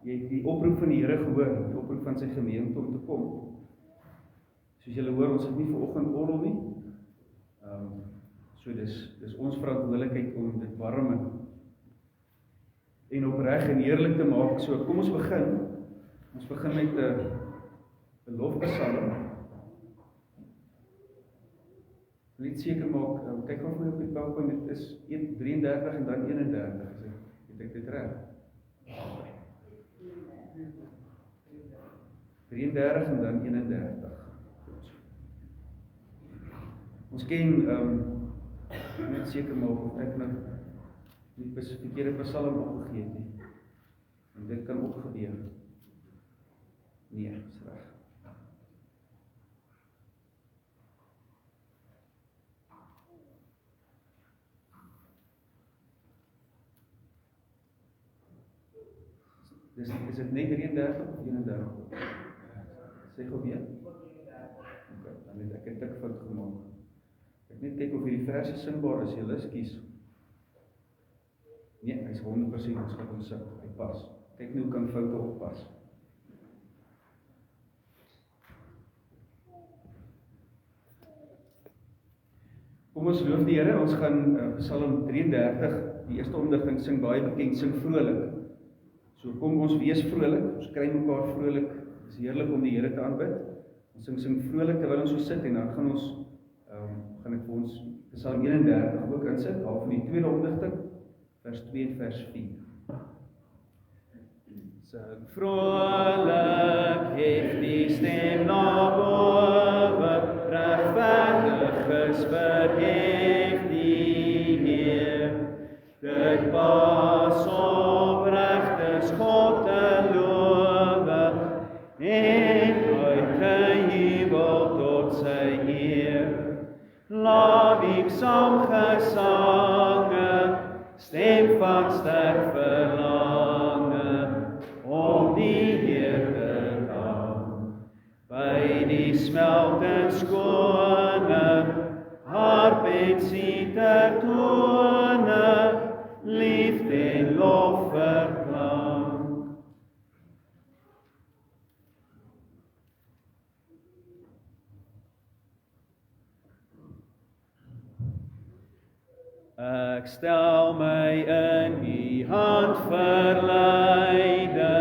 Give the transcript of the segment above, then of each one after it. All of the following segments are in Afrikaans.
jy het die oproep van die Here gehoor, die oproep van sy gemeente om te kom. Soos julle hoor, ons het nie vanoggend orgel nie. So dis ons verantwoordelikheid om dit warm en opreg en heerlik te maak. So kom ons begin. Ons begin met 'n lofpsalm. Net seker maak, kyk of my op die PowerPoint, dit is 33 en dan 31, het ek dit reg? 33 en dan 31. Ons ken, net seker maak of ek nou die verkeerde psalm opgegee het nie. En dit kan ook gebeur. Nee, is reg. Is dit net 33 of 31? Sê gou weer. Okay, dan het ek 'n tik fout gemaak. Ek net kyk of hierdie verse singbaar is, julle kies. Nee, hy is 100%, ons gaan hom sing, hy pas. Kyk nou hoe kan foute oppas. Kom ons loof die Here, ons gaan Psalm 33, die eerste omdigting sing baie bekend, sing vrolik. So kom ons wees vrolik, ons kry mekaar vrolik, het is heerlik om die Here te aanbid. Ons sing vrolik terwyl ons so sit en dan gaan ons, gaan ek vir ons Psalm 31 ook insit, half van die tweede omdigting, vers 2 en vers 4. Sing vrolik, hef die stem na bowe, regverdiges verhef die Heer. Dit pas oprechtes God te lowe, en uit die hemel tot sy eer. Lawieksaam gesange, stem van sterk verlange, om die Heer te dank. By die smeltend skone, harp en siter tone, liefde en lof verklank. Ek stel my in die hand verleide,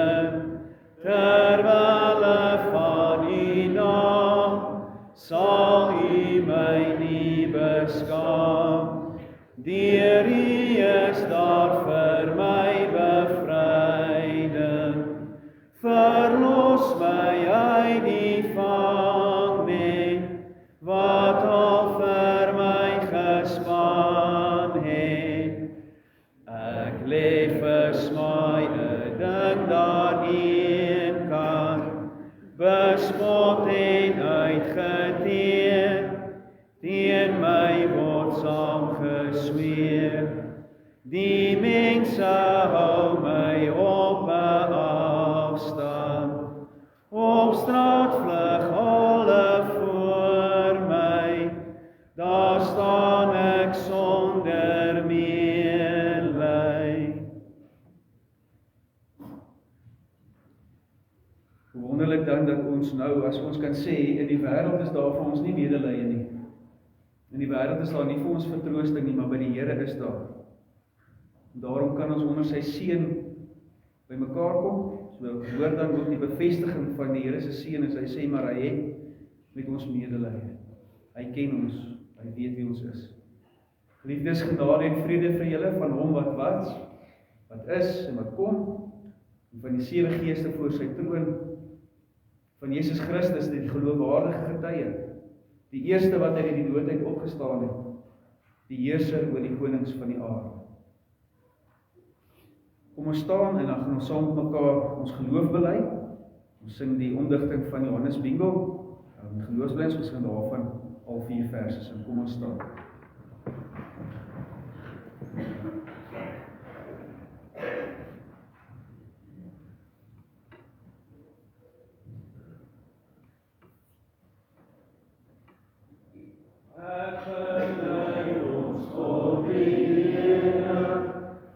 terwille van u naam, sal u my nie beskaam. Deur u is daar vir my bevryding, verlos my uit die vangnet, wat al vir my gespan het. Ek lê versmaai 'n ding daar een kant, bespot en uitgeteer, teen my word saamgesweer. Die mense hou my op 'n afstand, op straat vlug alle voor my, daar staan ek sonder meelij. Wonderlik dan dat ons nou, as ons kan sê, in die wêreld is daar vir ons nie medelee nie. In die wêreld is daar nie vir ons vertroosting nie, maar by die Here is daar. En daarom kan ons onder sy seën by mekaar kom. So hoor dan ook die bevestiging van die Here se seën, as hy sê, maar hy het met ons medelee. Hy ken ons, hy weet wie ons is. Geliefdes, genade en vrede vir julle van hom wat is en wat kom, en van die 7 geeste voor sy troon, van Jesus Christus, die geloofwaardige getuie, die eerste wat uit die dood uit opgestaan het, die heerser oor die konings van die aarde. Kom ons staan en dan gaan ons saam met mekaar ons geloof bely. Ons sing die omdigting van Johannes Bingo, geloofsbelijns, ons gaan daarvan al 4 verse sing. Kom ons staan.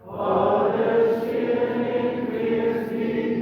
Vader, seën en wees die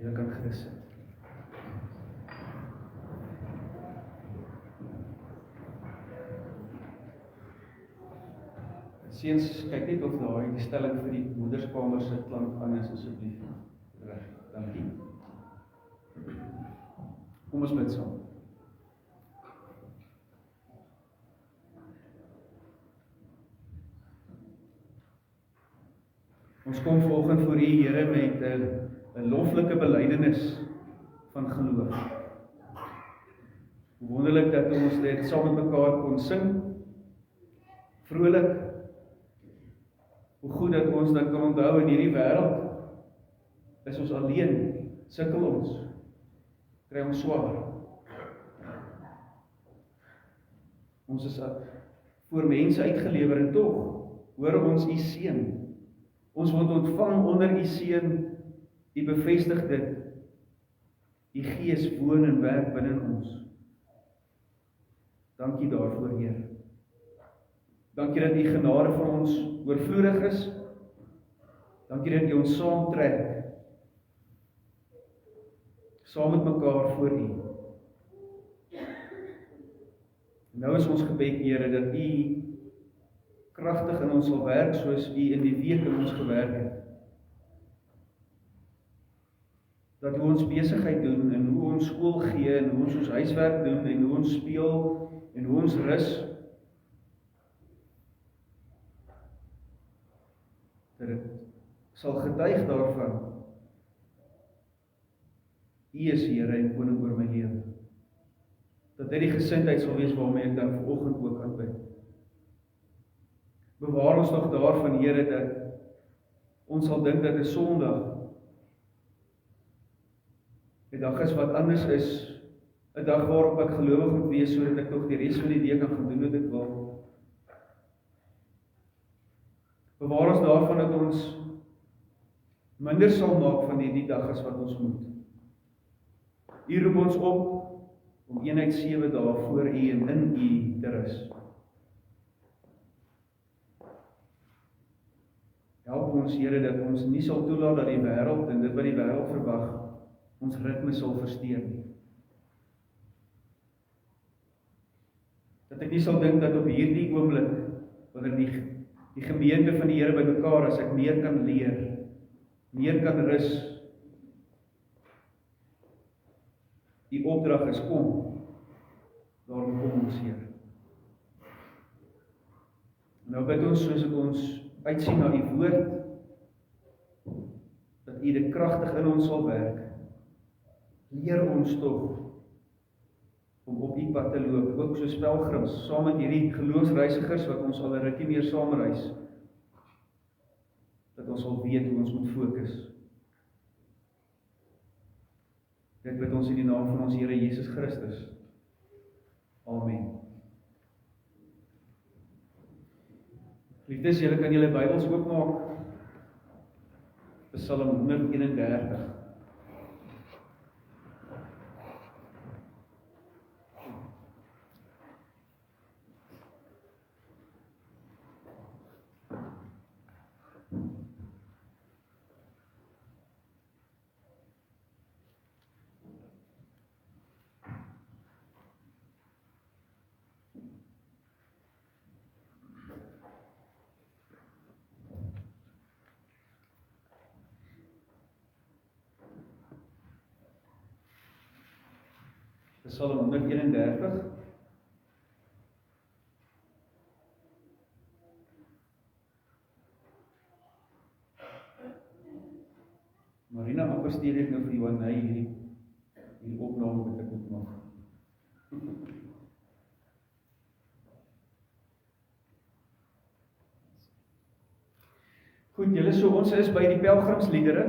Julle kan gerus sit. Seuns, kyk net of die stelling vir die moederskamer se klank aan is asseblief. Reg, dankie. Kom ons bid saam. Ons kom vanoggend voor U, Here, met 'n loflike belydenis van geloof. Wonderlik dat ons dit saam met mekaar kon sing. Vrolik. Hoe goed dat ons dan kan onthou in hierdie wêreld is ons alleen, sukkel ons, kry ons swaar. Ons is voor mense uitgelewer en tog hoor ons U seën. Ons word ontvang onder U seën. U bevestig dit. U Gees woon en werk binne ons. Dankie daarvoor, Heer. Dankie dat U genade vir ons oorvloedig is. Dankie dat U ons saamtrek. Saam met mekaar voor U. Nou is ons gebed, Here, dat U kragtig in ons sal werk soos U in die week in ons gewerk het. Dat hoe ons besigheid doen en hoe ons skool gee en hoe ons huiswerk doen en hoe ons speel en hoe ons rus, dat dit sal getuig daarvan U is Here en koning oor my lewe. Dat dit die gesindheid sal wees waarmee ek dan vanoggend ook aanbid. Bewaar ons nog daarvan, Here, dat ons sal dink dat 'n Sondag 'n dag is wat anders is, 'n dag waarop ek gelowig moet wees, sodat ek nog die res van die week kan gaan doen wat ek wil. Bewaar ons daarvan dat ons minder sal maak van die dag as wat ons moet. U roep ons op om eenheid 7 dae voor U en in U te rus. Help ons, Here, dat ons nie sal toelaat dat die wêreld en dit wat die wêreld verwag, ons ritme sal versteur nie. Dat ek nie sal dink dat op hierdie oomblik, wanneer die gemeente van die Here bymekaar is, ek meer kan leer, meer kan rus. Die opdrag is kom. Daarom kom ons, Here. Nou bid ons soos ek ons uitsien na U woord, dat U dit kragtig in ons sal werk. Leer ons tog om op U pad te loop, ook soos pelgrims, saam met hierdie geloofsreisigers wat ons al 'n rukkie meer saamreis, dat ons sal weet hoe ons moet fokus. Dit bid ons in die naam van ons Here Jesus Christus. Amen. Liefdes, julle kan julle Bybels oopmaak Psalm 131. Psalm 131. Marina amper stuur ek nou vir Johan hy hierdie opname wat ek moet maak. Goed, julle, so ons is by die pelgrimsliedere.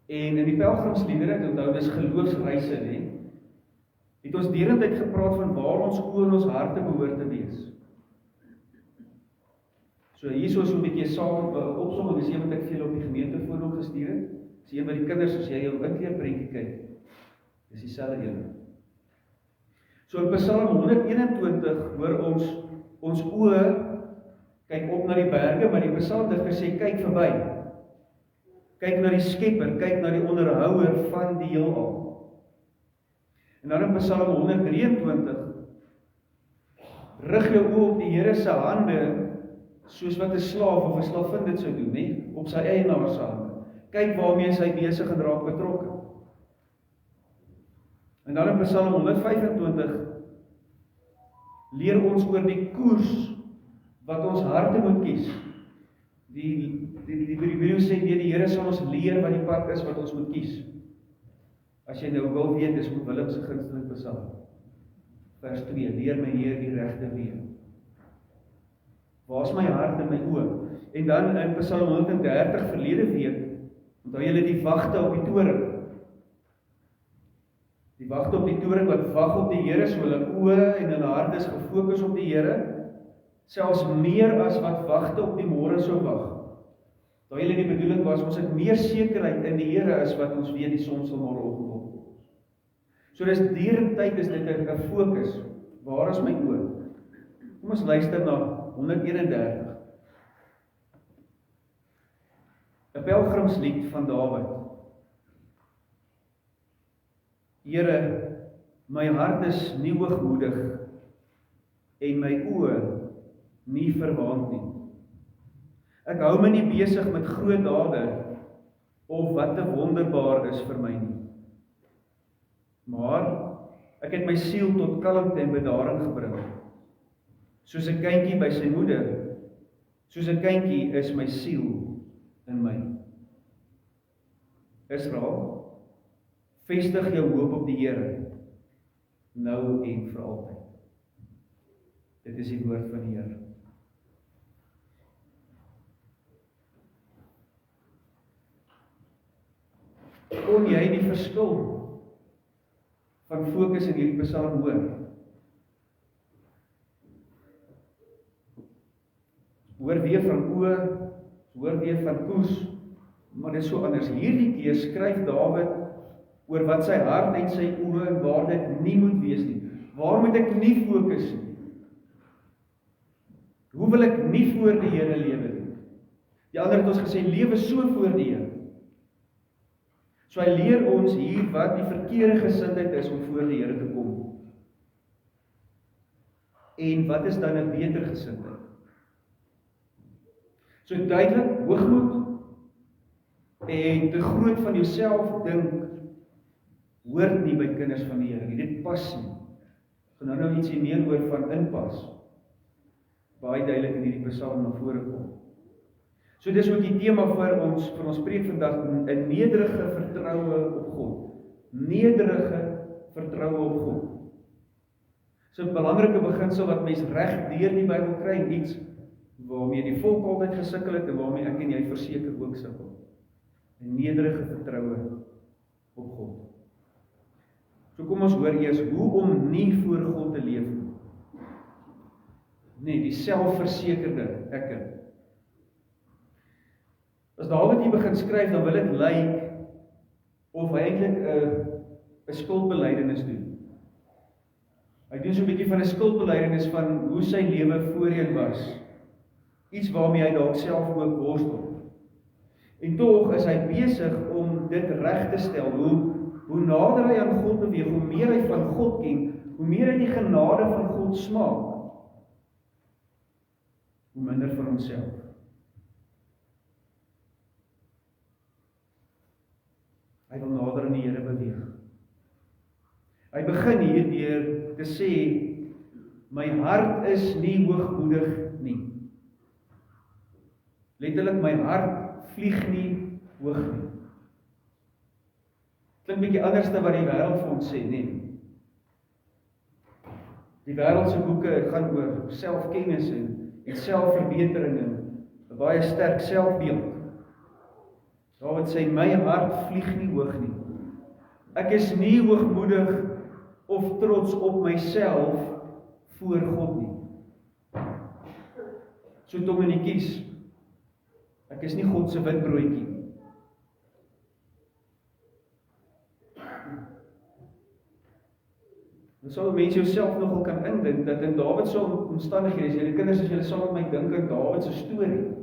En in die pelgrimsliedere, onthou dis geloofsreise, hè, het ons derentyd gepraat van waar ons oë en ons harte behoort te wees. So hier is so 'n bietjie saam opsomming, dis een wat ek vir julle op die gemeentefoon ook gestuur het. Dis een by die kinders, as jy jou inkleerprentjie kyk, dis dieselfde een. So in Psalm 121 hoor ons oë kyk op na die berge, maar die psalmdigter sê kyk verby. Kyk na die Skepper, kyk na die onderhouer van die heelal. En dan in Psalm 123 rig jou oë op die Here se hande, soos wat 'n slaaf of 'n slavin dit sou doen, nie? Op sy eienaar se hande. Kyk waarmee hy besig en raak betrokke. En dan in Psalm 125 leer ons oor die koers wat ons harte moet kies. Die Bybel sê die Here sal ons leer wat die pad is wat ons moet kies. As jy nou wil weet, dis Willem se gunsteling Psalm. Vers 2, leer my Heer die regte weë. Waar is my hart en my oë? En dan in Psalm 130 verlede week, onthou julle die wagte op die toring. Die wagte op die toring wat wag op die Here, so hulle oë en hulle hart is gefokus op die Here, selfs meer as wat wagte op die môre sou wag. Onthou julle die bedoeling was, ons het meer sekerheid in die Here as wat ons weet die son sal môreoggend opkom. So dis dierentyd is dit 'n fokus. Waar is my oë? Kom ons luister na 131. 'n pelgrimslied van Dawid. Here, my hart is nie hoogmoedig en my oë nie verwaand nie. Ek hou my nie besig met groot dade of wat te wonderbaar is vir my nie. Maar ek het my siel tot kalmte en bedaring gebring. Soos 'n kindjie by sy moeder, soos 'n kindjie is my siel in my. Israel, vestig jou hoop op die Here, nou en vir altyd. Dit is die woord van die Here. Kon jy die verskil van fokus in hierdie Psalm hoor? Hoor weer van oë, hoor weer van koers, maar dit is so anders. Hierdie keer skryf Dawid oor wat sy hart en sy oë en waar dit nie moet wees nie. Waar moet ek nie fokus nie? Hoe wil ek nie voor die Here lewe nie? Die ander het ons gesê, lewe so voor die Here. So hy leer ons hier wat die verkeerde gesindheid is om voor die Here te kom. En wat is dan 'n beter gesindheid? So duidelik, hoogmoed en te groot van jouself dink, hoort nie by kinders van die Here nie. Dit pas nie. Gaan nou ietsie meer oor van inpas. Baie duidelik in hierdie Psalm na vore kom. So dis ook die tema vir ons preek vandag, 'n nederige vertroue op God. Nederige vertroue op God. So 'n belangrike beginsel wat mens reg deur die Bybel kry, iets waarmee die volk altyd gesukkel het en waarmee ek en jy verseker ook sukkel. 'n Nederige vertroue op God. So kom ons hoor eers hoe om nie voor God te leef nie. Nee, die selfversekerde ekke. As Dawid hier begin skryf, dan wil dit lyk of hy eintlik 'n skuldbelydenis doen. Hy doen so 'n bietjie van 'n skuldbelydenis van hoe sy lewe voorheen was. Iets waarmee hy dalk self ook worstel. En tog is hy besig om dit reg te stel. Hoe nader hy aan God beweeg, hoe meer hy van God ken, hoe meer hy die genade van God smaak, hoe minder vir homself. Hy wil nader aan die Here beweeg. Hy begin hier deur te sê, my hart is nie hoogmoedig nie. Letterlik, my hart vlieg nie hoog nie. Klink bietjie anders te wat die wêreld vir ons sê, nee. Die wêreldse boeke gaan oor selfkennis en selfverbetering en 'n baie sterk selfbeeld. Dawid sê, my hart vlieg nie hoog nie. Ek is nie hoogmoedig of trots op myself voor God nie. So tong in die kies. Ek is nie God se witbroodjie. Dan sal mense jouself nogal kan indink dat in Dawid se omstandighede, julle kinders as julle saam met my dink aan Dawid se storie,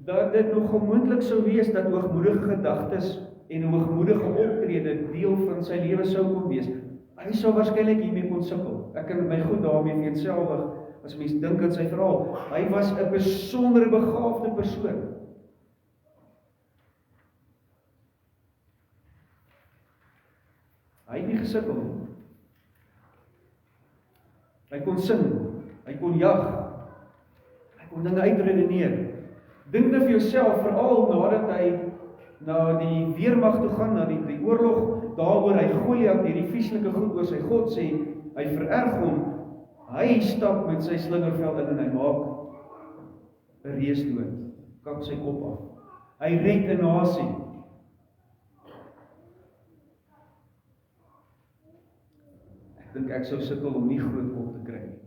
dat dit nogal moontlik sou wees dat hoogmoedige gedagtes en hoogmoedige optrede deel van sy lewe sou kon wees. Hy sou waarskynlik hiermee kon sukkel. Ek kan my goed daarmee vereenselwig as mens dink aan sy verhaal. Hy was 'n besondere begaafde persoon. Hy het nie gesukkel nie. Hy kon sing, hy kon jag, hy kon dinge uitredeneer. Dink nou vir jouself, veral nadat hy na die weermag toe gaan, na die oorlog, daaroor hy Goliat, hierdie vieslike goed oor sy God sê, hy vererg hom, hy stap met sy slingervel in en hy maak 'n reus dood, kap sy kop af. Hy red 'n nasie. Ek dink ek sou sukkel om nie groot kop te kry nie.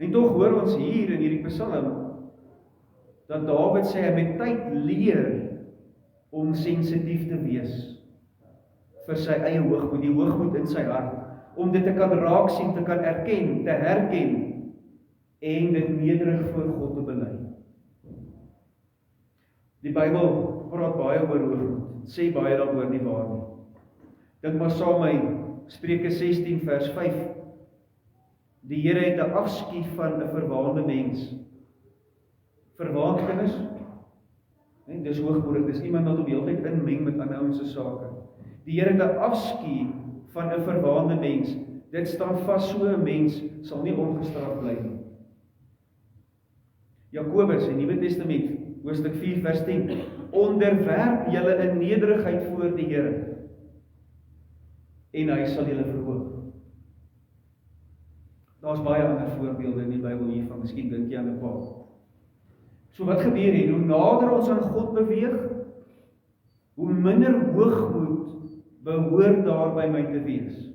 En tog hoor ons hier in hierdie Psalm dat Dawid sê hy met tyd leer om sensitief te wees vir sy eie hoogmoed, die hoogmoed in sy hart, om dit te kan raak sien, te kan erken, te herken en dit nederig voor God te bely. Die Bybel praat baie oor hoogmoed, sê baie daaroor nie waar nie. Dink maar saam my Spreuke 16 vers 5. Die Here het 'n afskie van 'n verwaande mens. Verwaand kinders, nee, dis hoogmoedig, dis iemand wat op die hele tyd inmeng met ander ouens se sake. Die Here het 'n afskie van 'n verwaande mens. Dit staan vas, so 'n mens sal nie ongestraf bly nie. Jakobus in die Nuwe Testament, hoofstuk 4 vers 10. Onderwerp julle in nederigheid voor die Here en hy sal julle verhoog. Daar's baie ander voorbeelde in die Bybel hiervan, miskien dink jy aan 'n paar. So wat gebeur hier? Hoe nader ons aan God beweeg, hoe minder hoogmoed behoort daar by my te wees.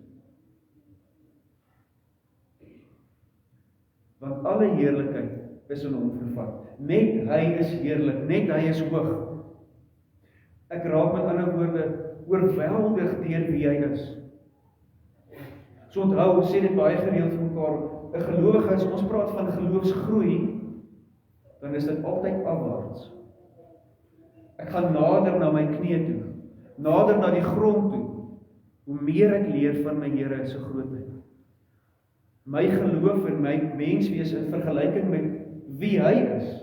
Want alle heerlikheid is in hom vervat. Net hy is heerlik, net hy is hoog. Ek raak met ander woorde oorweldig deur wie hy is. So onthou, ons sê dit baie gereeld vir mekaar, 'n gelowige, as ons praat van geloofsgroei, dan is dit altyd afwaarts. Ek gaan nader na my knie toe, nader na die grond toe, hoe meer ek leer van my Here se grootheid. My geloof en my menswees in vergelyking met wie hy is,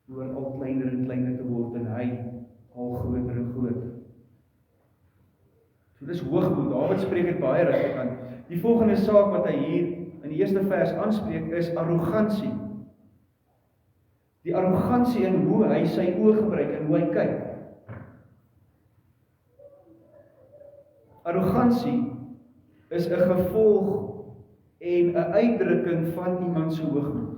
hoor al kleiner en kleiner te word en hy al groter en groter. So dis hoogmoed. Dawid spreek dit baie regtig aan. Die volgende saak wat hy hier in die eerste vers aanspreek is arrogansie. Die arrogansie in hoe hy sy oë gebruik en hoe hy kyk. Arrogansie is 'n gevolg en 'n uitdrukking van iemand se hoogmoed.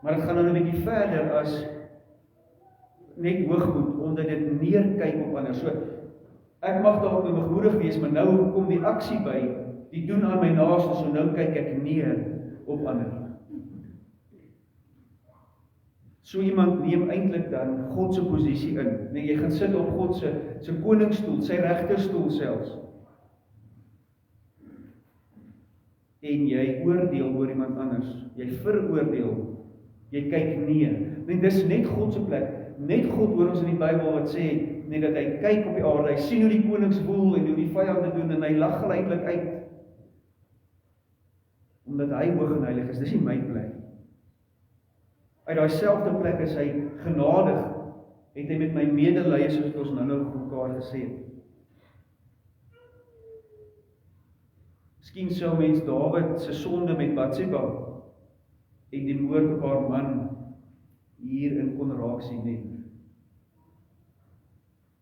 Maar dit gaan nou 'n bietjie verder as net hoogmoed, omdat dit neerkyk op ander. So, ek mag dalk hoogmoedig wees, maar nou kom die aksie by, die doen aan my naaste, so nou kyk ek neer op ander. So iemand neem eintlik dan God se posisie in. Nee, jy gaan sit op God se koningsstoel, sy regterstoel selfs. En jy oordeel oor iemand anders. Jy veroordeel. Jy kyk neer. Nee, dis net God se plek. Net God hoor ons in die Bybel wat sê, net dat hy kyk op die aarde, hy sien hoe die konings woel en hoe die vyande doen en hy lag hulle eintlik uit. Omdat hy hoog en heilig is, dis nie my plek. Uit daai selfde plek is hy genadig, het hy met my medelee soos ons nou mekaar gesê het. Miskien sou mens Dawid se sonde met Batseba en die moord op haar man hierin kon raak sien net.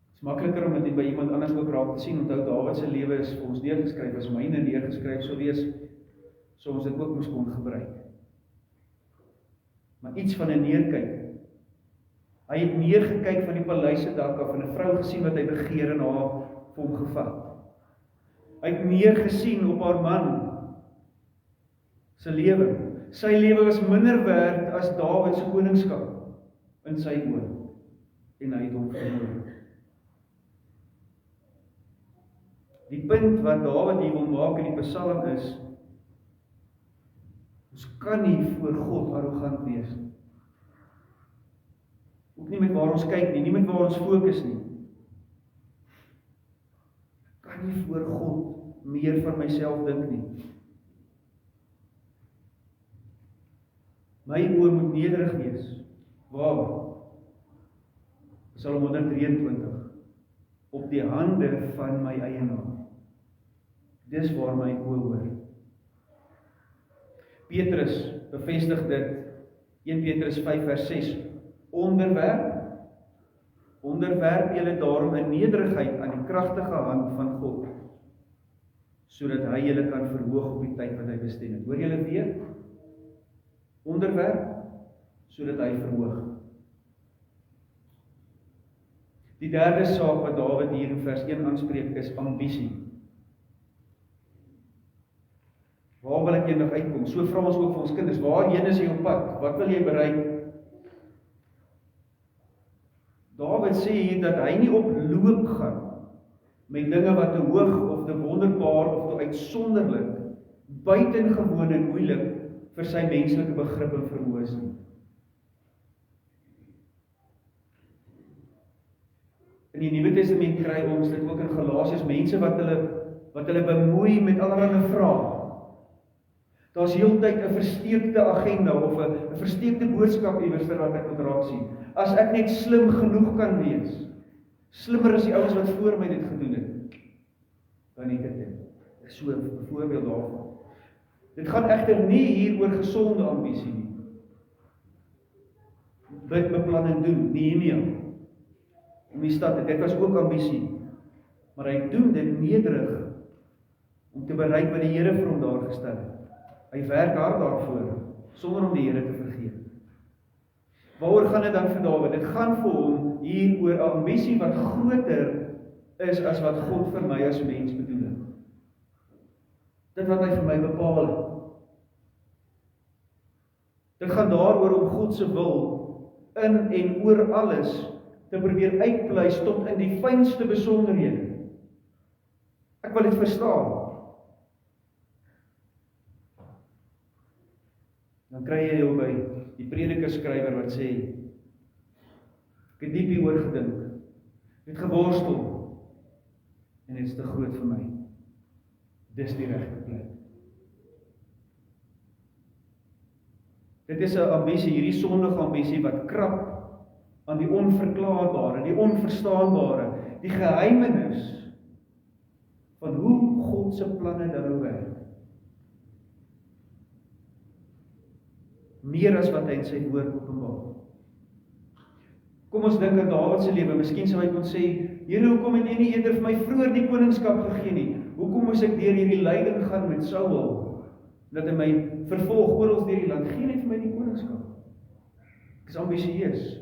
Het is makliker om dit by iemand anders ook raak te sien. Onthou Dawid se lewe is vir ons neergeskryf, as myne neergeskryf sou wees, sou ons dit ook moes kon gebruik. Maar iets van 'n neerkyk. Hy het neergekyk van die paleis se dak af en 'n vrou gesien wat hy begeer en haar vir hom gevat. Hy het neergesien op haar man se lewe. Sy lewe was minder werd as Dawid se koningskap in sy oë. En hy het hom vermoor. Die punt wat Dawid hier wil maak in die Psalm is, ons kan nie voor God arrogant wees nie. Ook nie met waar ons kyk nie met waar ons fokus nie. Ek kan nie voor God meer van myself dink nie. My oë moet nederig wees. Waar? Psalm 123. Op die hande van my eienaar. Dis waar my oë hoor. Petrus bevestig dit, 1 Petrus 5 vers 6, onderwerp julle daarom in nederigheid aan die kragtige hand van God, sodat hy julle kan verhoog op die tyd wat hy bestem het. Hoor julle weer? Onderwerp, sodat hy verhoog. Die derde saak wat Dawid hier in vers 1 aanspreek is ambisie. Waar wil ek jy nog uitkom? So vra ons ook vir ons kinders, waarheen is jy op pad? Wat wil jy bereik? Dawid sê hier dat hy nie op loop gaan met dinge wat te hoog of te wonderbaar of te uitsonderlik, buitengewoon en moeilik vir sy menslike begrip en vermoë is nie. In die Nuwe Testament kry ons dit ook in Galasiërs, mense wat hulle bemoei met allerlei vrae. Daar's heeltyd 'n versteekte agenda of 'n versteekte boodskap iewers wat ek moet raak sien. As ek net slim genoeg kan wees, slimmer as die ouens wat voor my dit gedoen het, dan het ek dit. So 'n voorbeeld daarvan. Dit gaan egter nie hier oor gesonde ambisie nie. Beplanning doen, Nehemia. Om die stad, dit was ook ambisie. Maar hy doen dit nederig om te bereik wat die Here vir hom daar gestel het. Hy werk hard daarvoor, sonder om die Here te vergeet. Waaroor gaan dit dan vir Dawid? Dit gaan vir hom hier oor 'n ambisie wat groter is as wat God vir my as mens bedoel het. Dit wat hy vir my bepaal het. Dit gaan daaroor om God se wil in en oor alles te probeer uitpleis tot in die fynste besonderhede. Ek wil dit verstaan. Dan kry jy jou by die predikerskrywer wat sê, ek het diep hieroor gedink, het geworstel, en dit is te groot vir my. Dis die regte plek. Dit is 'n ambisie, hierdie sondige ambisie wat krap aan die onverklaarbare, die onverstaanbare, die geheimenis van hoe God se planne dan nou werk. Meer as wat hy in sy woord openbaar. Kom ons dink aan Dawid se lewe. Miskien sou hy kon sê, Here, hoekom het jy nie eerder vir my vroeër die koningskap gegee nie? Hoekom moes ek deur hierdie lyding gaan met Saul, dat hy my vervolg oral deur die land? Gee net vir my die koningskap. Ek is ambisieus.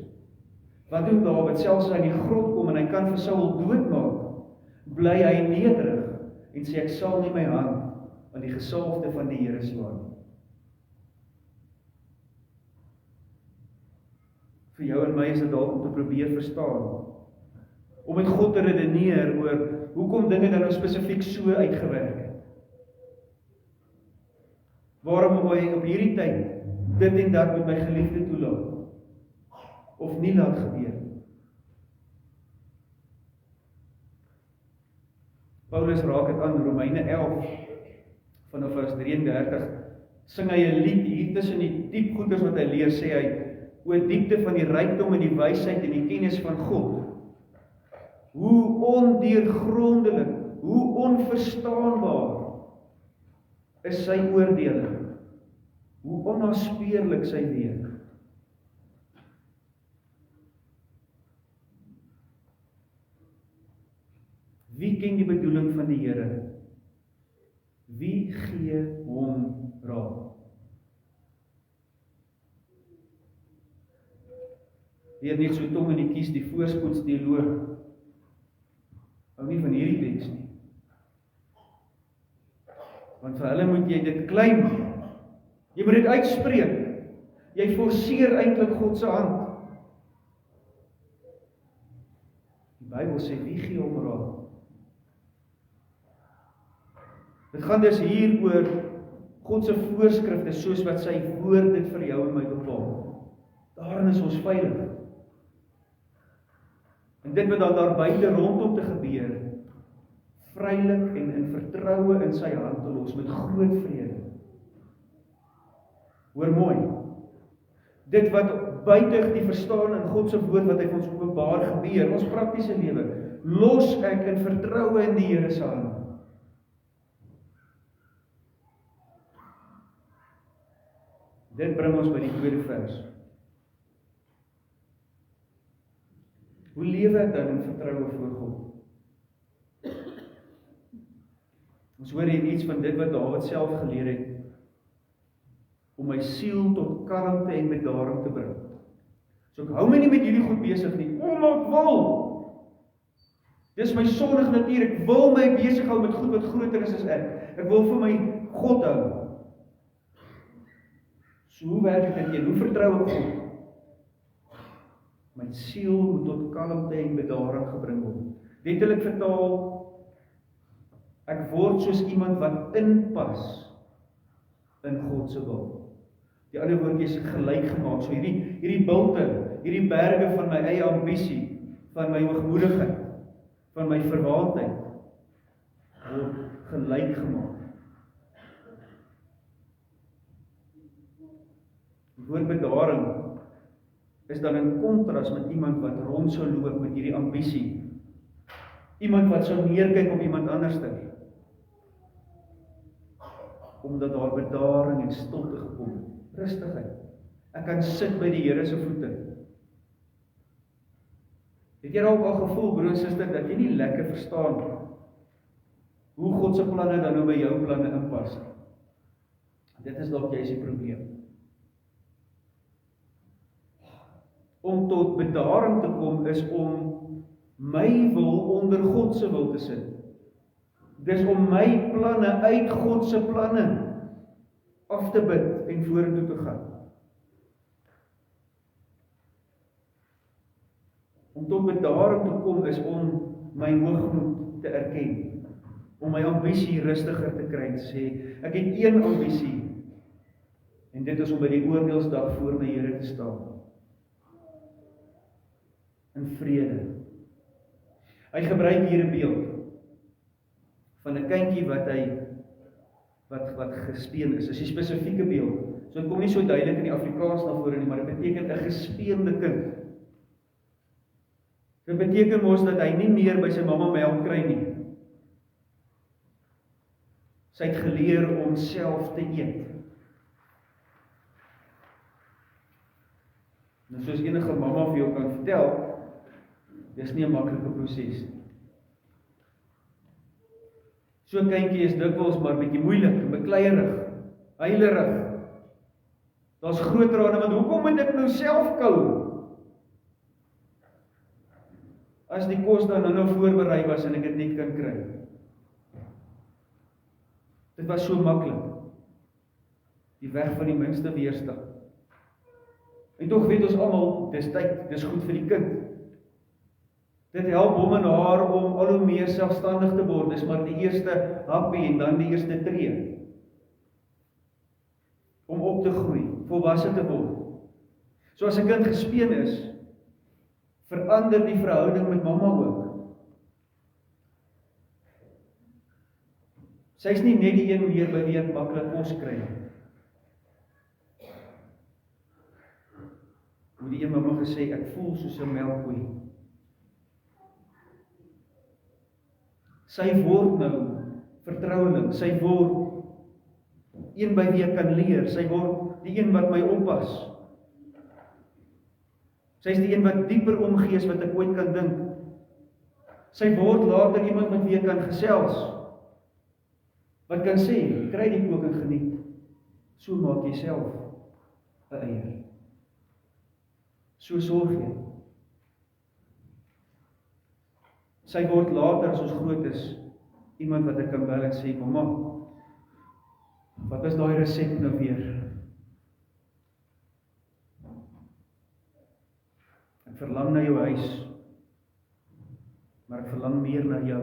Wat doen Dawid? Selfs as hy in die grot kom en hy kan vir Saul doodmaak, bly hy nederig en sê, ek sal nie my hand aan die gesalfde van die Here slaan. Vir jou en my is dit dalk om te probeer verstaan. Om met God te redeneer oor hoekom dinge dan nou spesifiek so uitgewerk het. Waarom moet hy op hierdie tyd dit en dat met my geliefde toelaat? Of nie laat gebeur? Paulus raak dit aan, Romeine 11, vanaf vers 33, sing hy 'n lied hier tussen die diep goeders wat hy leer, sê hy, o diepte van die rykdom en die wysheid en die kennis van God. Hoe ondeurgrondelik, hoe onverstaanbaar is sy oordeling. Hoe onnaspeurlik sy weë. Wie ken die bedoeling van die Here? Wie gee hom raad? Weer net so tong in die kies, die voorspoedsteoloog hou nie van hierdie teks nie. Want vir hulle moet jy dit claim. Jy moet dit uitspreek. Jy forceer eintlik God se hand. Die Bybel sê, wie gee hom raad? Dit gaan dus hier oor God se voorskrifte, soos wat sy woord dit vir jou en my bepaal. Daarin is ons veilig. En dit wat daar buite rondom te gebeur, vrylik en in vertroue in sy hand te los, met groot vrede. Hoor mooi, dit wat buite die verstaan in God se woord wat hy vir ons openbaar gebeur, ons praktiese lewe, los ek in vertroue in die Here se hand. Dit bring ons by die tweede vers. Hoe lewe ek dan in vertroue voor God? Ons hoor hier iets van dit wat Dawid self geleer het, om my siel tot kalmte en bedaring te bring. So ek hou my nie met hierdie goed besig nie, omdat ek wil. Dis my sondige natuur, ek wil my besig hou met goed wat groter is as ek. Ek wil vir my God hou. So hoe werk dit in? Hoe vertrou ek God? My siel moet tot kalmte en bedaring gebring word. Letterlik vertaal, ek word soos iemand wat inpas in God se wil. Die ander woordjie is gelyk gemaak. So hierdie bulte, hierdie berge van my eie ambisie, van my hoogmoedigheid, van my verwaandheid, word gelyk gemaak. Die woord bedaring is dan in kontras met iemand wat rond sou loop met hierdie ambisie. Iemand wat sou neerkyk op iemand anderster. Omdat daar bedaring en stilte gekom het. Rustigheid. Ek kan sit by die Here se voete. Het jy al gevoel, broer en suster, dat jy nie lekker verstaan hoe God se planne dan nou by jou planne inpas? Dit is dalk jy se probleem. Om tot bedaring te kom is om my wil onder God se wil te sit. Dis om my planne uit God se planne af te bid en vorentoe te gaan. Om tot bedaring te kom is om my hoogmoed te erken. Om my ambisie rustiger te kry, te sê, ek het een ambisie, en dit is om by die oordeelsdag voor my Here te staan. In vrede. Hy gebruik hier 'n beeld van 'n kindjie wat gespeen is. Dis 'n spesifieke beeld. So dit kom nie so duidelik in die Afrikaans na vore nie, maar dit beteken 'n gespeende kind. Dit beteken mos dat hy nie meer by sy mamma melk kry nie. Sy het geleer om self te eet. Nou soos enige mamma vir jou kan vertel, dis nie 'n maklike proses nie. So 'n kindjie is dikwels maar bietjie moeilik, bekleierig, huilerig. Daar's groot trane, want hoekom moet ek nou self kou? As die kos dan nou voorberei was en ek dit net kan kry. Dit was so maklik. Die weg van die minste weerstand. En tog weet ons almal, dis tyd, dis goed vir die kind. Dit help hom en haar om al hoe meer selfstandig te word, dis maar die eerste happie en dan die eerste tree. Om op te groei, volwasse te word. So as 'n kind gespeen is, verander die verhouding met mamma ook. Sy is nie net die een meer by wie ek maklik kos kry nie. Hoe die een mamma gesê, ek voel soos 'n melkkoe. Sy word nou vertroueling, sy word een by wie ek kan leer, sy word die een wat my oppas. Sy is die een wat dieper omgee as wat ek ooit kan dink. Sy word later iemand met wie ek kan gesels. Wat kan sê, kry die kook en geniet. So maak jy self 'n eier. So sorg jy. Sy word later as ons groot is, iemand wat ek kan bel en sê, mamma, wat is daai resep nou weer? Ek verlang na jou huis, maar ek verlang meer na jou.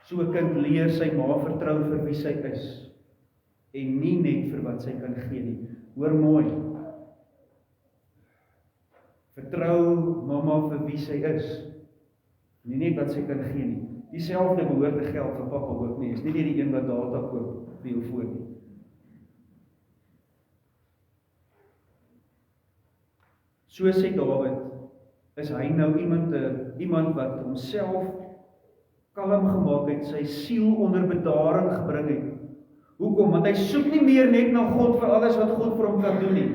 So 'n kind leer sy ma vertrou vir wie sy is, en nie net vir wat sy kan gee nie. Hoor mooi. Vertrou mamma vir wie sy is, nie net wat sy kan gee nie. Dieselfde behoort te geld vir pappa ook nie, is nie die een wat data koop vir jou voor nie. So sê Dawid, is hy nou iemand wat homself kalm gemaak het, sy siel onder bedaring gebring het. Hoekom? Want hy soek nie meer net na God vir alles wat God vir hom kan doen nie.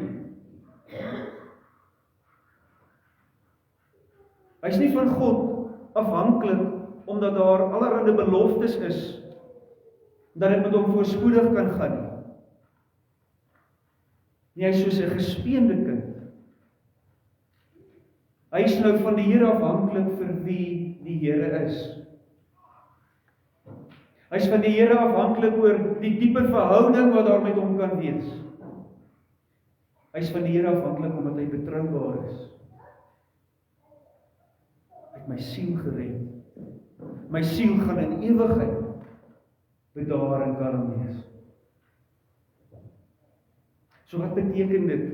Hy is nie van God afhanklik, omdat daar allerlei beloftes is, dat dit met hom voorspoedig kan gaan nie. Nie, hy is soos 'n gespeende kind. Hy is nou van die Here afhanklik vir wie die Here is. Hy is van die Here afhanklik oor die dieper verhouding wat daar met hom kan wees. Hy is van die Here afhanklik omdat hy betroubaar is. Hy het my siel gered. My siel gaan in ewigheid bedaar en kalm wees. So wat beteken dit?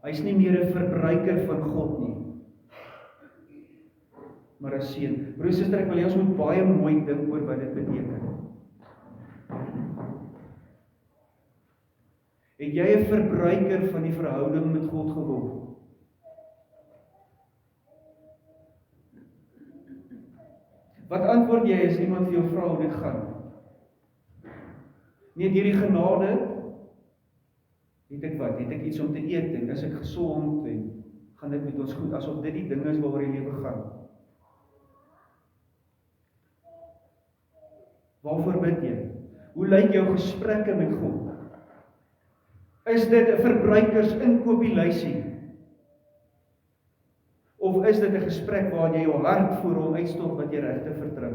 Hy is nie meer 'n verbruiker van God nie, maar 'n seun. Broer en suster, ek wil ons moet baie mooi dink oor wat dit beteken. Het jy 'n verbruiker van die verhouding met God geword? Wat antwoord jy as iemand vir jou vra hoe dit gaan? Nee, deur die genade het ek wat? Het ek iets om te eet en is ek gesond en gaan dit met ons goed, asof dit die ding is waaroor die lewe gaan. Waarvoor bid jy? Hoe lyk jou gesprekke met God? Is dit 'n verbruikersinkopieslysie? Of is dit 'n gesprek waar jy jou hart voor hom uitstort wat jy regtig vertrou?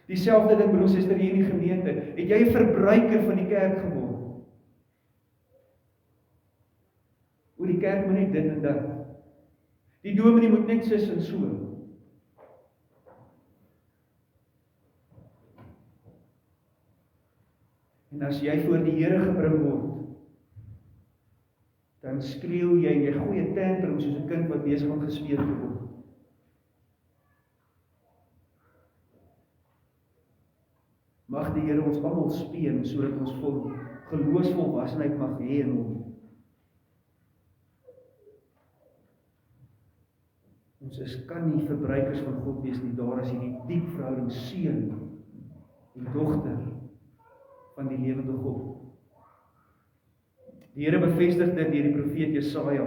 Dieselfde ding, broer en suster, hier in die gemeente. Het jy 'n verbruiker van die kerk geword? Oor die kerk moet net dit en dat. Die dominee moet net sis en so. En as jy voor die Here gebring word, dan skreeu jy en jy gooi 'n tantrum soos 'n kind wat besig om gespeel te word. Mag die Here ons almal speen sodat ons vol geloofsvolwassenheid mag hê in hom. Ons kan nie verbruikers van God wees nie, daar is hierdie diep verhouding seun en dogter van die lewende God. Die Here bevestig dit deur die profeet Jesaja,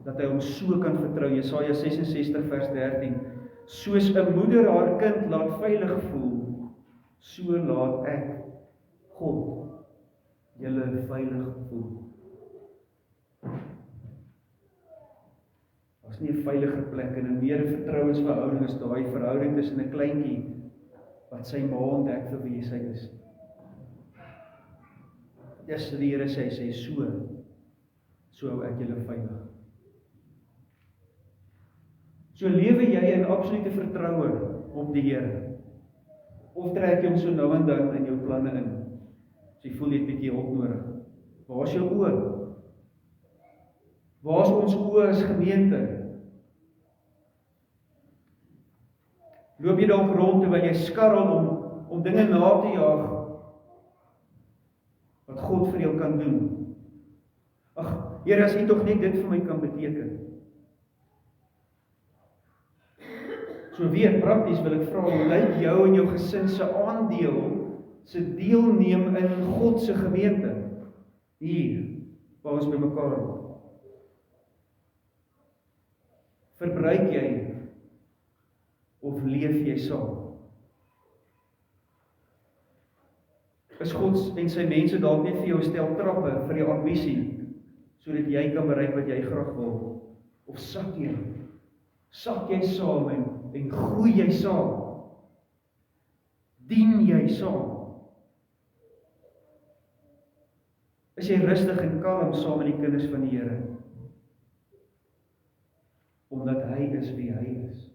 dat hy hom so kan vertrou. Jesaja 66 vers 13, soos 'n moeder haar kind laat veilig voel, so laat ek God julle veilig voel. Daar's nie 'n veilige plek en 'n meer vertrouensverhouding is daai verhouding tussen 'n kleintjie wat sy ma ontdek vir wie sy is. Dis die Here sê, so hou ek julle veilig. So lewe jy in absolute vertroue op die Here, of trek jy hom so nou en dan in jou planne in, as jy voel jy het bietjie hulp nodig. Waar is jou oë? Waar is ons oë as gemeente? Loop jy dalk rond terwyl jy skarrel om dinge na te jaag wat God vir jou kan doen? Ag, Here, as U tog net dit vir my kan beteken. So weer prakties wil ek vra, hoe lyk jou en jou gesin se aandeel, se deelneem in God se gemeente? Hier, waar ons by mekaar is. Verbruik jy of leef jy saam? Is God en sy mense dalk net vir jou stel trappe vir jou ambisie, sodat jy kan bereik wat jy graag wil? Of sak jy saam en groei jy saam? Dien jy saam? Is jy rustig en kalm saam met die kinders van die Here? Omdat hy is wie hy is.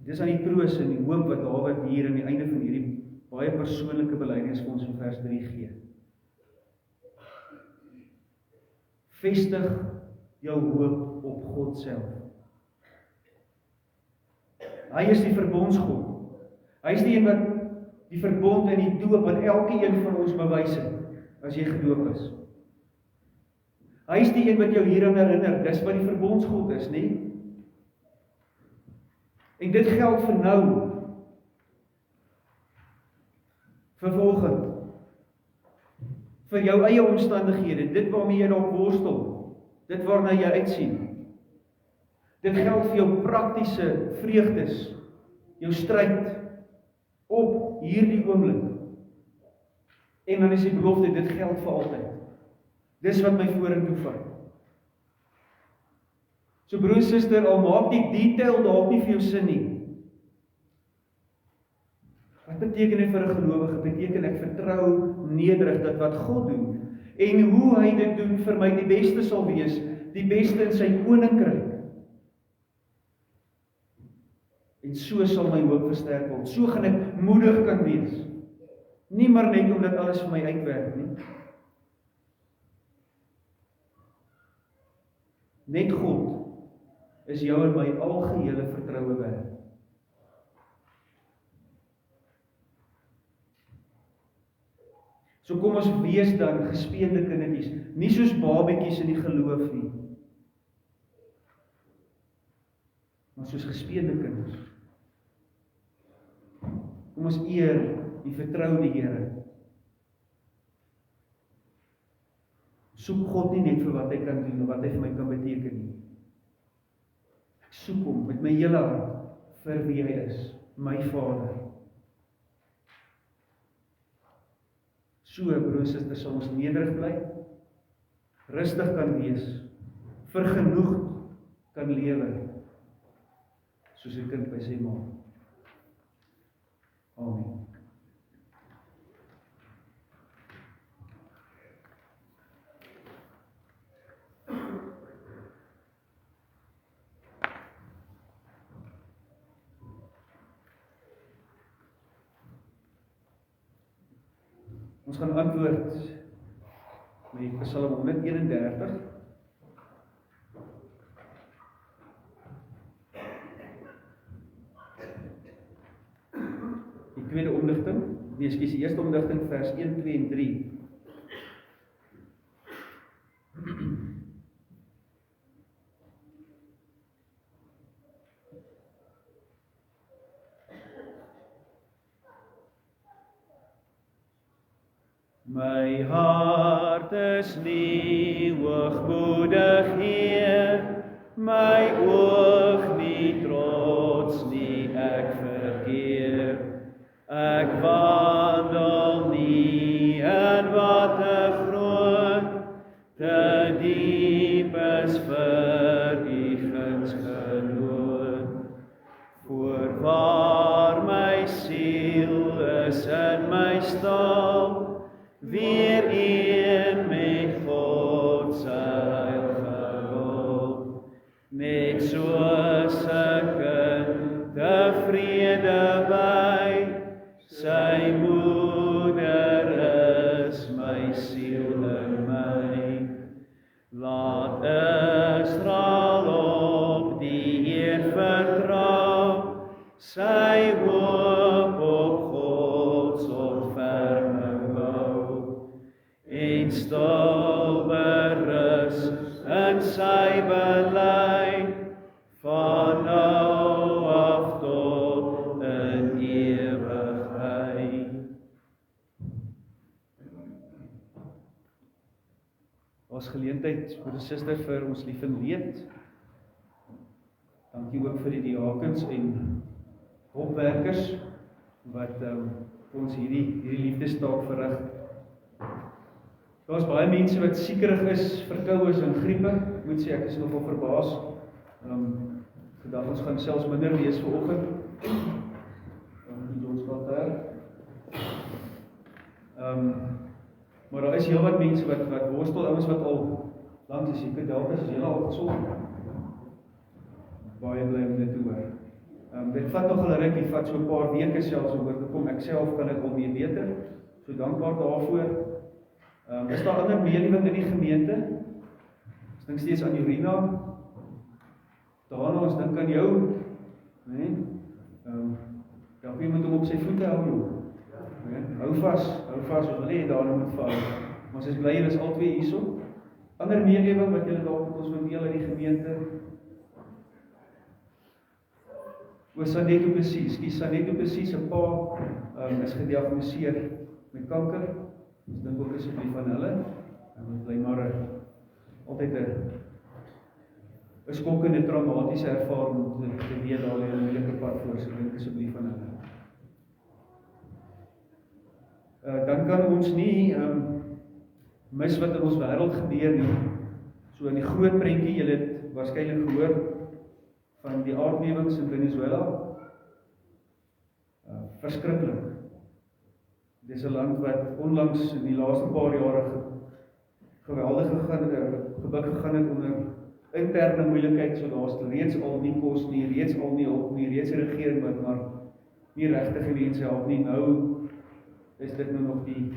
Dis aan die troos en die hoop wat Dawid hier aan die einde van hierdie baie persoonlike belydenis vir ons in vers 3 gee. Vestig jou hoop op God self. Hy is die verbondsgod. Hy is die een wat die verbond en die doop wat elke een van ons bewys het, as jy gedoop is. Hy is die een wat jou hieraan herinner, dis wat die verbondsgod is, nie? En dit geld vir nou, vir volgend, vir jou eie omstandighede, dit waarmee jy dalk worstel, dit waarna jy uitsien. Dit geld vir jou praktiese vreugdes, jou stryd op hierdie oomblik. En dan is die belofte, dit geld vir altyd. Dis wat my vorentoe vat. So broer en suster, al maak die detail dalk nie vir jou sin nie. Wat beteken dit vir 'n gelowige? Beteken ek vertrou nederig dat wat God doen en hoe hy dit doen vir my die beste sal wees, die beste in sy koninkryk. En so sal my hoop versterk word. So gaan ek moedig kan wees. Nie maar net omdat alles vir my uitwerk nie. Net God is jou en my algehele vertroue werd. So kom ons wees dan gespeende kindertjies, nie soos babetjies in die geloof nie, maar soos gespeende kinders. Kom ons eer die vertroude Here. Soek God nie net vir wat hy kan doen, of wat hy vir my kan beteken nie. Ek soek hom met my hele hart vir wie hy is, my Vader. So, broer en suster, sal ons nederig bly, rustig kan wees, vergenoegd kan lewe, soos 'n kind by sy ma. Amen. Ons gaan antwoord met Psalm 131. Die tweede omdigting, die eerste omdigting vers 1, 2 en 3. My hart is nie hoogmoedig, Heer, my oog nie trots nie, ek verkeer. Ek wandel nie in wat te groot, te diep is vir U guns genoot. Voorwaar my siel is stal, weer een met God se heilige wil. Net soos 'n kind tevrede by sy moeder is my siel in my. Laat Israel op die Heer vertrou, sy hoop op God ontferming hou, en stil berus in sy bely, van nou af tot in ewigheid. Ons geleentheid, broeder en suster, vir ons lief en leed. Dankie ook vir die diakens en hulpwerkers wat vir ons hierdie liefdestaak verrig. Daar's baie mense wat siekerig is, verkoue is en griepe. Ek moet sê, ek is nogal verbaas. Gedag ons gaan selfs minder wees vanoggend. Maar daar is heel wat mense wat worstel, ouens wat al lank is, ek dalk is hulle al gesond. Baie bly om dit te hoor. Dit vat nog 'n rukkie, vat so 'n paar weke selfs om oor te kom. Ek self kan dit al meer beter. So dankbaar daarvoor. Is daar ander medeling in die gemeente? Ons dink steeds aan Urina. Daarna ons dink aan jou. Nee. Dalk jy moet hom op sy voete hou, joh. Hou vas, ons wil nie daarna moet val. Maar ons is bly julle is albei hierso. Ander medeling wat julle dalk met ons wil deel in die gemeente. Saneto Precies, 'n pa is gediagnoseer met kanker. Ons dink ook asseblief aan hulle. Dit bly maar altyd 'n skokkende, traumatiese ervaring om te weet daar lê 'n moeilike pad voor, so dink asseblief aan hulle. Dan kan ons nie mis wat in ons wêreld gebeur nie. So in die groot prentjie, julle het waarskynlik gehoor van die aardbewings in Venezuela. Verskriklik. Dit is 'n land wat onlangs in die laaste paar jare geweldig gebuk gegaan het onder interne moeilikheid, so daar's reeds al nie kos nie, reeds al nie hulp nie, reeds 'n regering wat maar nie regtig die mense help nie. Nou is dit nou nog die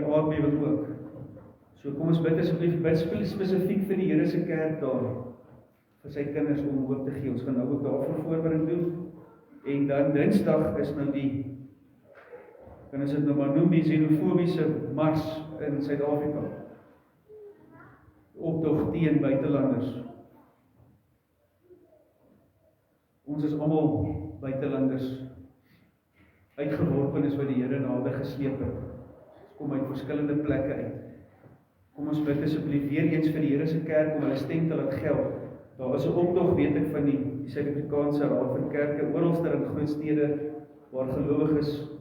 aardbewing ook. So kom ons bid asseblief, bid spesifiek vir die Here se kerk daar, vir sy kinders om hoop te gee. Ons gaan nou ook daarvoor voorbereiding doen. En dan Dinsdag is nou kan ons dit nou maar noem, die xenofobiese mars in Suid-Afrika. Optog teen buitelanders. Ons is almal buitelanders, uitgeworpenes wat die Here nader gesleep het. Ons kom uit verskillende plekke uit. Kom ons bid asseblief weer eens vir die Here se kerk om hulle stem te laat geld. Daar is 'n optog, weet ek, van die Suid-Afrikaanse Raad van Kerke, oralster in groot stede, waar gelowiges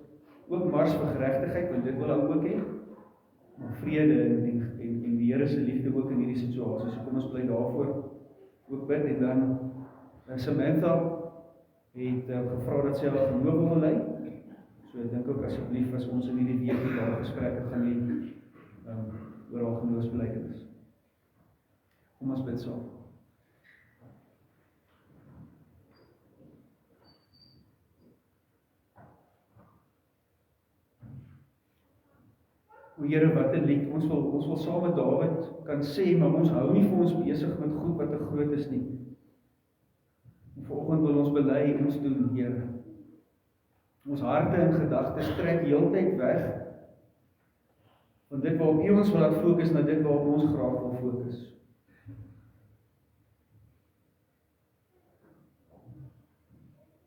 ook mars vir geregtigheid, want dit wil hulle ook hê, maar vrede en die Here se liefde ook in hierdie situasie. So kom ons bly daarvoor ook bid. En dan Samantha het gevra dat sy haar geloof wil lei. So ek dink ook asseblief as ons in hierdie week daar gesprekke gaan hê oor haar geloofsbelijdenis. Kom ons bid saam. O Here, wat 'n lied, ons wil saam met Dawid kan sê, maar ons hou nie vir ons besig met goed wat te groot is nie. En vanoggend wil ons bely, ons doen, Here. Ons harte en gedagtes trek heeltyd weg van dit waarop U ons wil laat fokus na dit waarop ons graag wil fokus.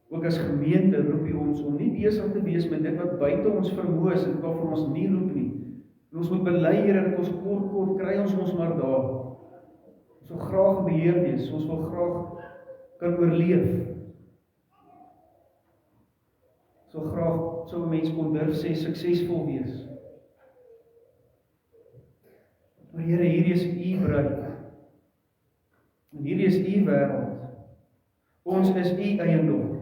Ook as gemeente roep U ons om nie besig te wees met dit wat buite ons vermoë is en waarvan ons nie roep nie. En ons moet bely, Here, dat ons kort kry ons maar daar. Ons wil graag beheer wees, ons wil graag kan oorleef. Ons wil graag, so 'n mens kon durf sê, suksesvol wees. Maar Here, hierdie is U bruid. En hierdie is U wêreld. Ons is U eiendom.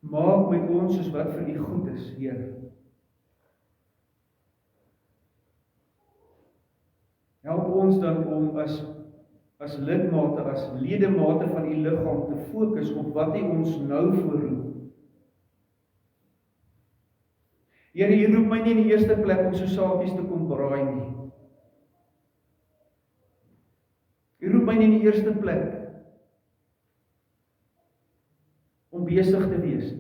Maak met ons soos wat vir U goed is, Here. Help ons dan om as lidmate, as ledemate van U liggaam te fokus op wat U ons nou voorroep. Here, U roep my nie in die eerste plek om so saakies te kom braai nie. U roep my nie in die eerste plek om besig te wees nie.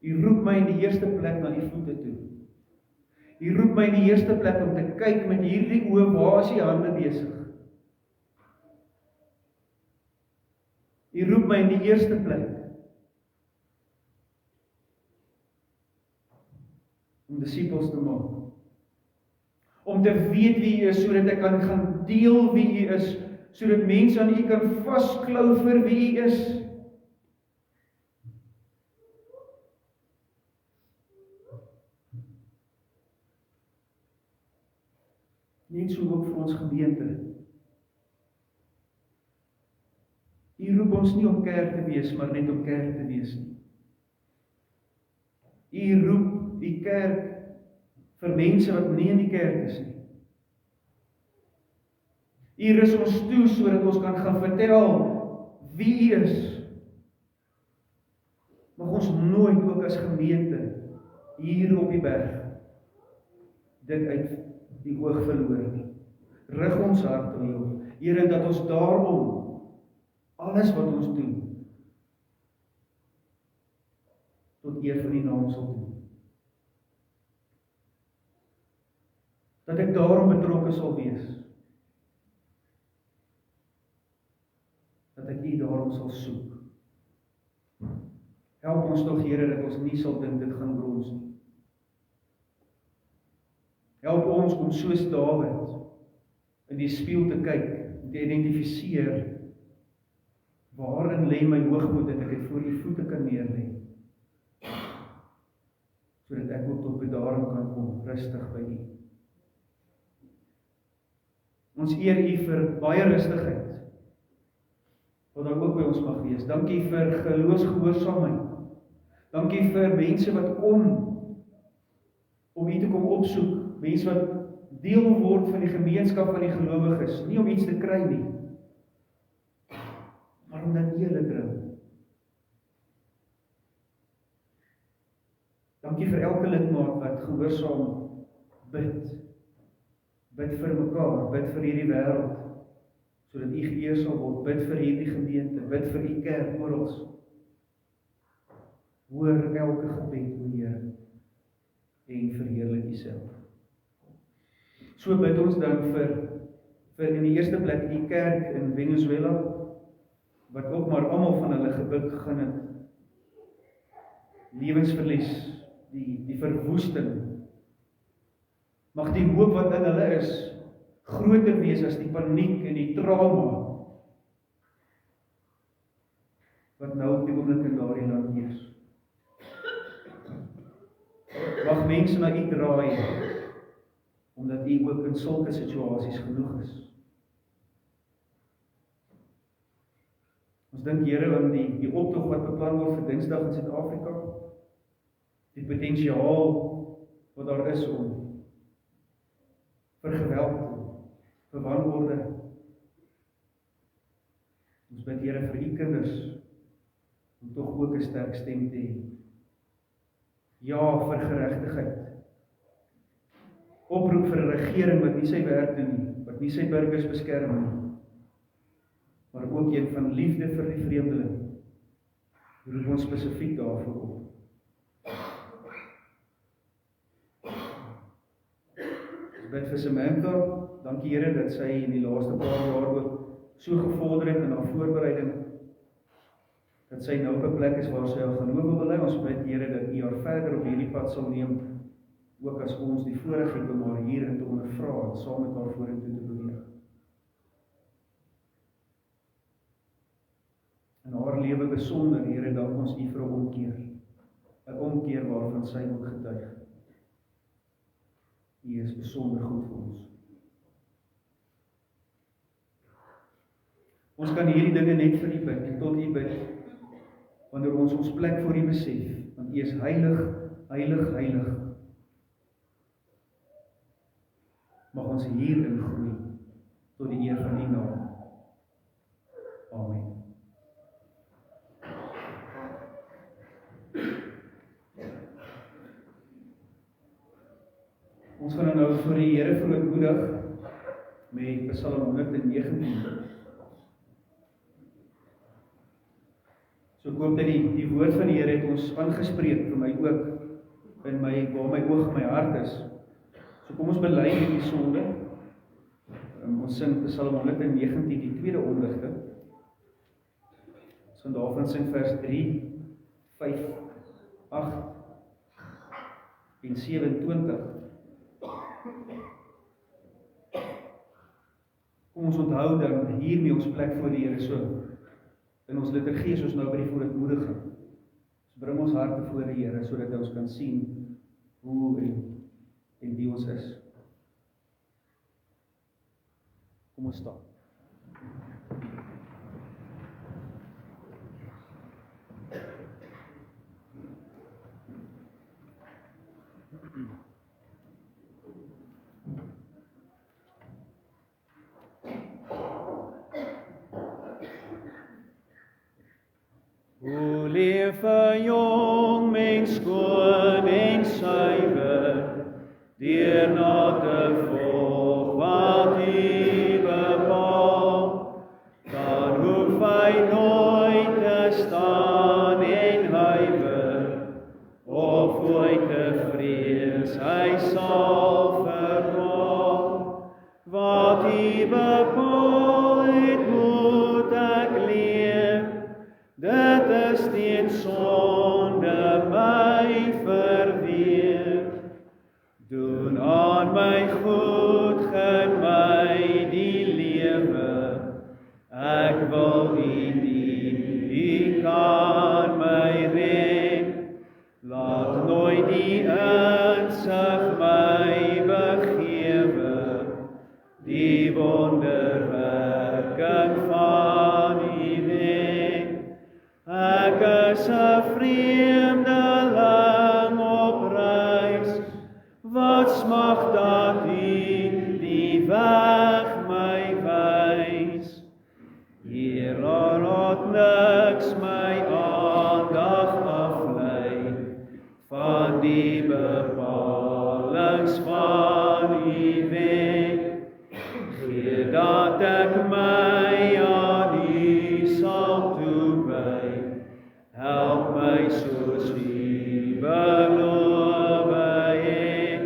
U roep my in die eerste plek na U voete toe. U roep my in die eerste plek om te kyk met hierdie oë, waar is U hande besig? U roep my in die eerste plek om disippels te maak. Om te weet wie U is, sodat ek kan gaan deel wie U is, sodat mense aan U kan vasklou vir wie U is. Net so ook vir ons gemeente. U roep ons nie om kerk te wees, maar net om kerk te wees nie. U roep die kerk vir mense wat nie in die kerk is nie. U rus ons toe sodat ons kan gaan vertel wie U is. Mag ons nooit ook as gemeente hier op die berg dit uit die oog verloor nie. Rig ons hart aan U, Here, dat ons daarom alles wat ons doen tot eer van U naam sal doen. Dat ek daarom betrokke sal wees. Dat ek U daarom sal soek. Help ons tog, Here, dat ons nie sal dink dit gaan oor ons nie. Help ons om soos Dawid in die spieël te kyk, te identifiseer waarin lê my hoogmoed, dat ek dit voor U voete kan neerlê, sodat ek ook tot bedaring kan kom, rustig by U. Ons eer U vir baie rustigheid, wat daar ook by ons mag wees. Dankie vir geloofsgehoorsaamheid. Dankie vir mense wat kom om U te kom opsoek, mense wat deel word van die gemeenskap van die gelowiges, nie om iets te kry nie, maar omdat U hulle dring. Dankie vir elke lidmaat wat gehoorsaam bid vir mekaar, bid vir hierdie wêreld, sodat U geëer sal word, bid vir hierdie gemeente, bid vir U kerk oral. Hoor elke gebed, o Here, en verheerlik U self. So bid ons dan vir in die eerste plek die kerk in Venezuela, wat ook maar almal van hulle gebuk gaan het, lewensverlies, die verwoesting. Mag die hoop wat in hulle is, groter wees as die paniek en die trauma, wat nou op die oomblik in daardie land heers. Mag mense na U draai, omdat U ook in sulke situasies genoeg is. Ons dink, Here, aan die optog wat beplan word vir Dinsdag in Suid-Afrika, die potensiaal wat daar is om vir geweld, vir wanorde. Ons bid, Here, vir U kinders, om tog ook 'n sterk stem te hê. Ja, vir geregtigheid. Oproep vir 'n regering wat nie sy werk doen nie, wat nie sy burgers beskerm nie, maar ook een van liefde vir die vreemdeling. Roep ons spesifiek daarvoor op. Ons bid vir Samantha. Dankie, Here, dat sy in die laaste paar jaar ook so gevorder het in haar voorbereiding, dat sy nou op 'n plek is waar sy al geloof wil bely. Ons bid, Here, dat U haar verder op hierdie pad sal neem, ook as ons die voorreg het om haar hierin te ondervra en saam met haar vorentoe te beweeg. In haar lewe besonder, Here, dank ons U vir 'n omkeer waarvan sy ook getuig. U is besonder goed vir ons. Ons kan hierdie dinge net vir U bid en tot U bid, wanneer ons plek voor U besef, want U is heilig, heilig, heilig. Mag ons hierin groei, tot die eer van U naam. Amen. Ons gaan nou voor die Here verootmoedig met Psalm 119. So ek hoop dat die woord van die Here het ons aangespreek vir my ook, waar my oog en my hart is. So kom ons bely hierdie sonde. Ons sing Psalm 119, die tweede ondigte. Ons gaan daarvan sing vers 3, 5, 8 en 27. Kom ons onthou dan hiermee ons plek voor die Here so. In ons liturgie is ons nou by die verootmoediging. Ons bring ons harte voor die Here sodat ons kan sien hoe en wie ons is. Kom ons staan. Hoe leef 'n jong mens skoon en suiwer, deur na te volg wat U bepaal, dan hoef hy nooit te staan en huiwer, of ooit te vrees, hy sal verdwaal. Wat U bepaal het, moet ek leef, dit is teen sonde my verweer. Doen aan my goed, gun my die lewe. Ek wil U dien, U kan my red. Laat nooit die insig my begewe, die wonderwerking van U wet. Ek is 'n vreemdeling op reis, wat smag dat U die weg my wys. Hier laat niks my aandag aflei, van die bepalings van U wet. Gee dat ek my aan U sal toewy, help my soos U beloof het.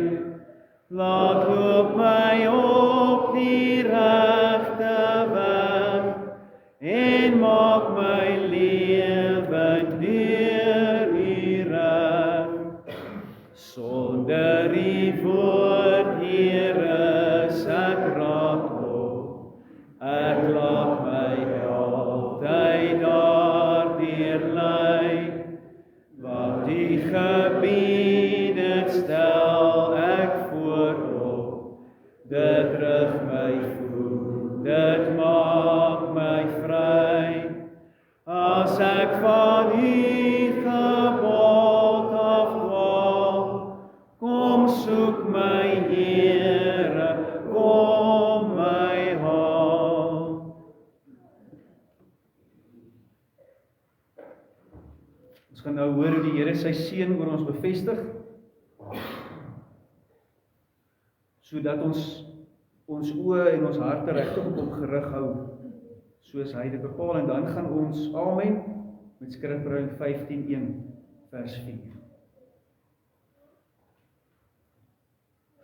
Laat loop my op die regte weg, en maak my lewe deur U reg. Sonder U woord, Here, is ek raadloos. Ek laat my altyd daardeur lei. Wat U gebied het, stel ek voorop. Dit rig my voet, dit maak my vry. As ek van U gebod afdwaal, kom soek my Here, kom my haal. Ons gaan nou hoor hoe die Here sy seën oor ons bevestig, sodat ons oë en ons harte regtig op hom gerig hou, soos hy dit bepaal, en dan gaan ons amen met Skrifbron 15:1 vers 4.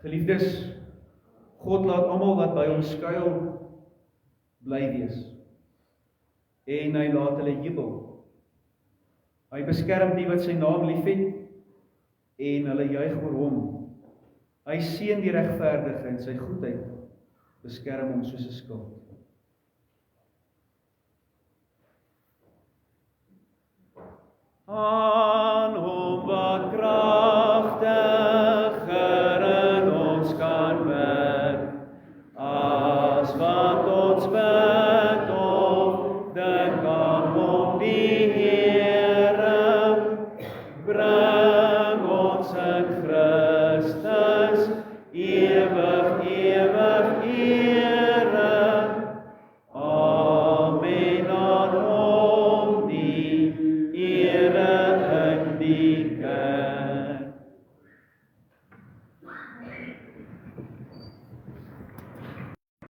Geliefdes, God laat almal wat by hom skuil bly wees, en hy laat hulle jubel. Hy beskerm die wat sy naam liefhet, en hulle juig oor hom. Hy seën die regverdige, en sy goedheid beskerm hom soos 'n skild. Aan hom wat kragtiger in ons kan werk, as wat ons bid of dink aan hom die Here in Christus.